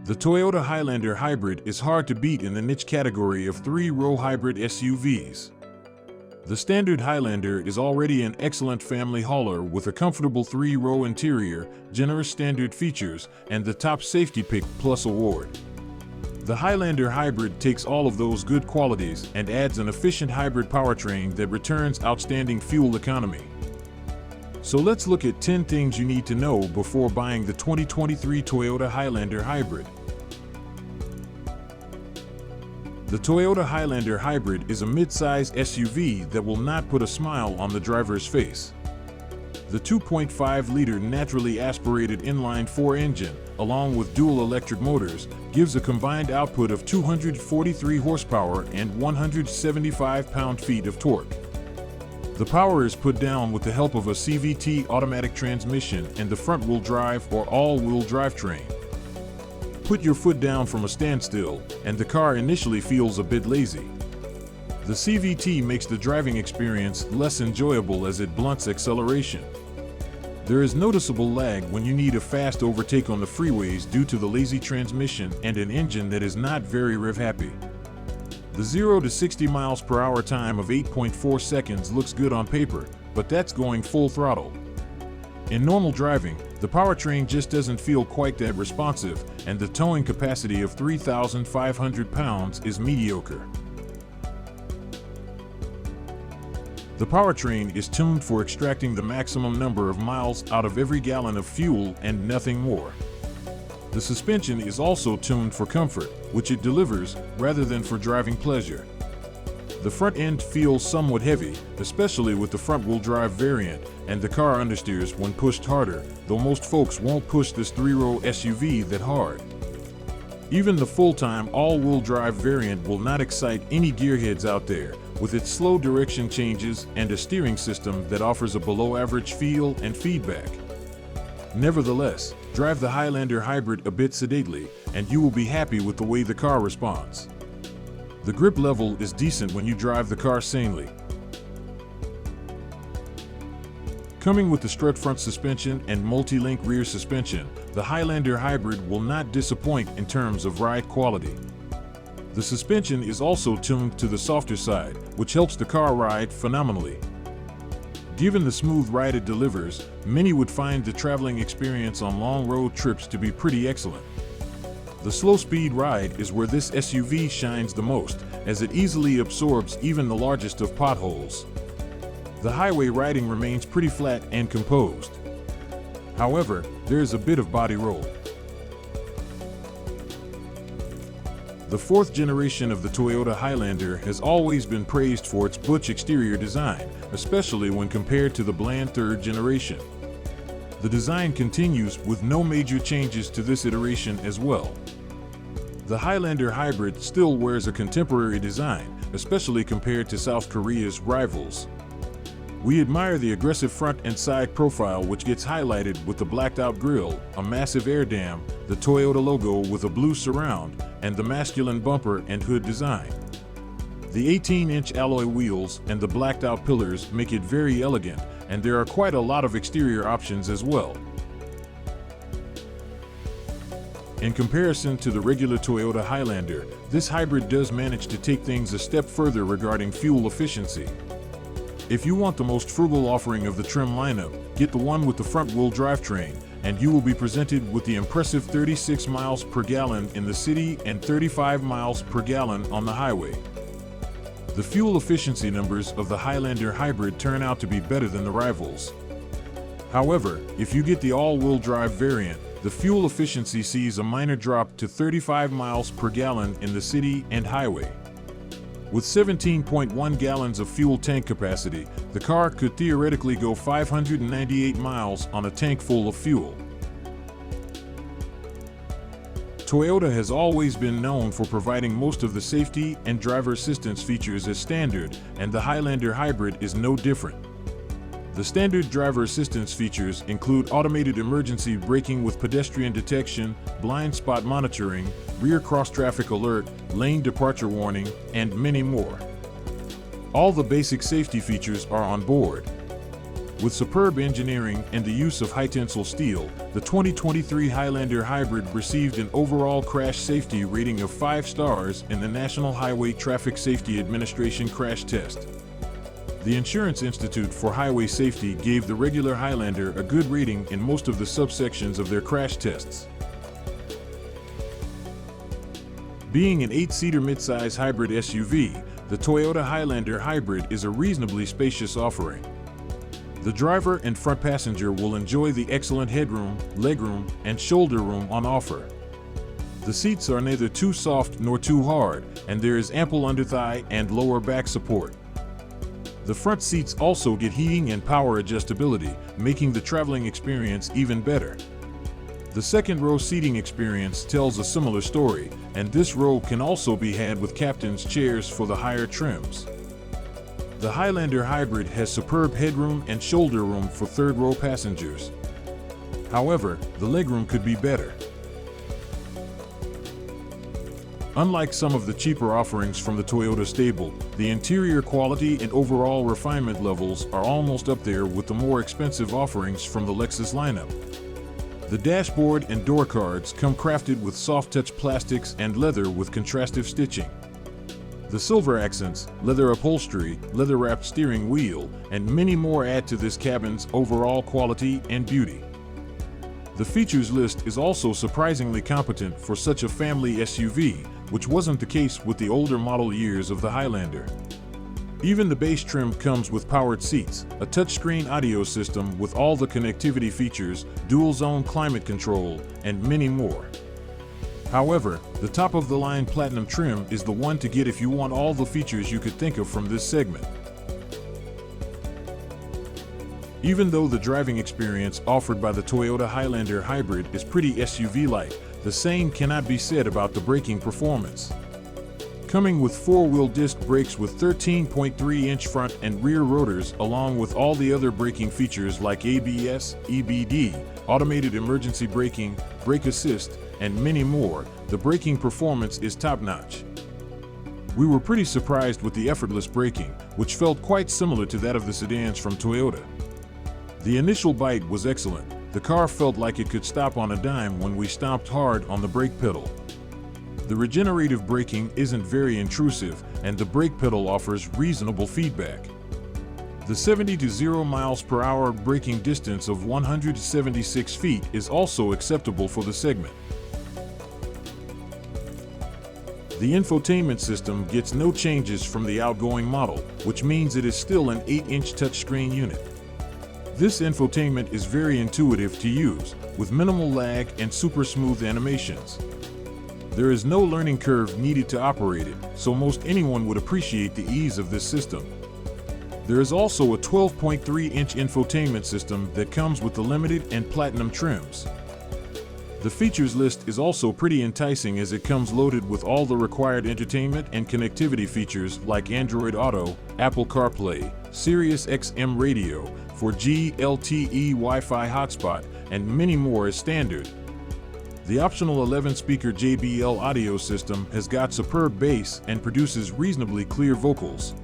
The Toyota Highlander Hybrid is hard to beat in the niche category of three-row hybrid SUVs. The standard Highlander is already an excellent family hauler with a comfortable three-row interior, generous standard features, and the top Safety Pick Plus award. The Highlander Hybrid takes all of those good qualities and adds an efficient hybrid powertrain that returns outstanding fuel economy. So let's look at 10 things you need to know before buying the 2023 Toyota Highlander Hybrid. The Toyota Highlander Hybrid is a mid-size SUV that will not put a smile on the driver's face. The 2.5-liter naturally aspirated inline-4 engine, along with dual electric motors, gives a combined output of 243 horsepower and 175 pound-feet of torque. The power is put down with the help of a CVT automatic transmission and the front-wheel drive or all-wheel drivetrain. Put your foot down from a standstill, and the car initially feels a bit lazy. The CVT makes the driving experience less enjoyable as it blunts acceleration. There is noticeable lag when you need a fast overtake on the freeways due to the lazy transmission and an engine that is not very rev-happy. The 0 to 60 miles per hour time of 8.4 seconds looks good on paper, but that's going full throttle. In normal driving, the powertrain just doesn't feel quite that responsive, and the towing capacity of 3,500 pounds is mediocre. The powertrain is tuned for extracting the maximum number of miles out of every gallon of fuel and nothing more. The suspension is also tuned for comfort, which it delivers, rather than for driving pleasure. The front end feels somewhat heavy, especially with the front-wheel drive variant, and the car understeers when pushed harder, though most folks won't push this three-row SUV that hard. Even the full-time all-wheel drive variant will not excite any gearheads out there, with its slow direction changes and a steering system that offers a below-average feel and feedback. Nevertheless, drive the Highlander Hybrid a bit sedately, and you will be happy with the way the car responds. The grip level is decent when you drive the car sanely. Coming with the strut front suspension and multi-link rear suspension, the Highlander Hybrid will not disappoint in terms of ride quality. The suspension is also tuned to the softer side, which helps the car ride phenomenally. Given the smooth ride it delivers, many would find the traveling experience on long road trips to be pretty excellent. The slow-speed ride is where this SUV shines the most, as it easily absorbs even the largest of potholes. The highway riding remains pretty flat and composed. However, there is a bit of body roll. The fourth generation of the Toyota Highlander has always been praised for its butch exterior design, especially when compared to the bland third generation. The design continues with no major changes to this iteration as well. The Highlander Hybrid still wears a contemporary design, especially compared to South Korea's rivals. We admire the aggressive front and side profile, which gets highlighted with the blacked-out grille, a massive air dam, the Toyota logo with a blue surround, and the masculine bumper and hood design. The 18-inch alloy wheels and the blacked-out pillars make it very elegant, and there are quite a lot of exterior options as well. In comparison to the regular Toyota Highlander, this hybrid does manage to take things a step further regarding fuel efficiency. If you want the most frugal offering of the trim lineup, get the one with the front-wheel drivetrain, and you will be presented with the impressive 36 miles per gallon in the city and 35 miles per gallon on the highway. The fuel efficiency numbers of the Highlander Hybrid turn out to be better than the rivals. However, if you get the all-wheel drive variant, the fuel efficiency sees a minor drop to 35 miles per gallon in the city and highway. With 17.1 gallons of fuel tank capacity, the car could theoretically go 598 miles on a tank full of fuel. Toyota has always been known for providing most of the safety and driver assistance features as standard, and the Highlander Hybrid is no different. The standard driver assistance features include automated emergency braking with pedestrian detection, blind spot monitoring, rear cross-traffic alert, lane departure warning, and many more. All the basic safety features are on board. With superb engineering and the use of high-tensile steel, the 2023 Highlander Hybrid received an overall crash safety rating of 5 stars in the National Highway Traffic Safety Administration crash test. The Insurance Institute for Highway Safety gave the regular Highlander a good rating in most of the subsections of their crash tests. Being an 8-seater midsize hybrid SUV, the Toyota Highlander Hybrid is a reasonably spacious offering. The driver and front passenger will enjoy the excellent headroom, legroom, and shoulder room on offer. The seats are neither too soft nor too hard, and there is ample underthigh and lower back support. The front seats also get heating and power adjustability, making the traveling experience even better. The second row seating experience tells a similar story, and this row can also be had with captain's chairs for the higher trims. The Highlander Hybrid has superb headroom and shoulder room for third-row passengers. However, the legroom could be better. Unlike some of the cheaper offerings from the Toyota stable, the interior quality and overall refinement levels are almost up there with the more expensive offerings from the Lexus lineup. The dashboard and door cards come crafted with soft-touch plastics and leather with contrastive stitching. The silver accents, leather upholstery, leather-wrapped steering wheel, and many more add to this cabin's overall quality and beauty. The features list is also surprisingly competent for such a family SUV, which wasn't the case with the older model years of the Highlander. Even the base trim comes with powered seats, a touchscreen audio system with all the connectivity features, dual-zone climate control, and many more. However, the top-of-the-line Platinum trim is the one to get if you want all the features you could think of from this segment. Even though the driving experience offered by the Toyota Highlander Hybrid is pretty SUV-like, the same cannot be said about the braking performance. Coming with 4-wheel disc brakes with 13.3-inch front and rear rotors, along with all the other braking features like ABS, EBD, automated emergency braking, brake assist, and many more, the braking performance is top-notch. We were pretty surprised with the effortless braking, which felt quite similar to that of the sedans from Toyota. The initial bite was excellent. The car felt like it could stop on a dime when we stomped hard on the brake pedal. The regenerative braking isn't very intrusive, and the brake pedal offers reasonable feedback. The 70 to 0 miles per hour braking distance of 176 feet is also acceptable for the segment. The infotainment system gets no changes from the outgoing model, which means it is still an 8-inch touchscreen unit. This infotainment is very intuitive to use, with minimal lag and super smooth animations. There is no learning curve needed to operate it, so most anyone would appreciate the ease of this system. There is also a 12.3-inch infotainment system that comes with the Limited and Platinum trims. The features list is also pretty enticing as it comes loaded with all the required entertainment and connectivity features like Android Auto, Apple CarPlay, Sirius XM radio, 4G LTE Wi-Fi hotspot, and many more as standard. The optional 11-speaker JBL audio system has got superb bass and produces reasonably clear vocals.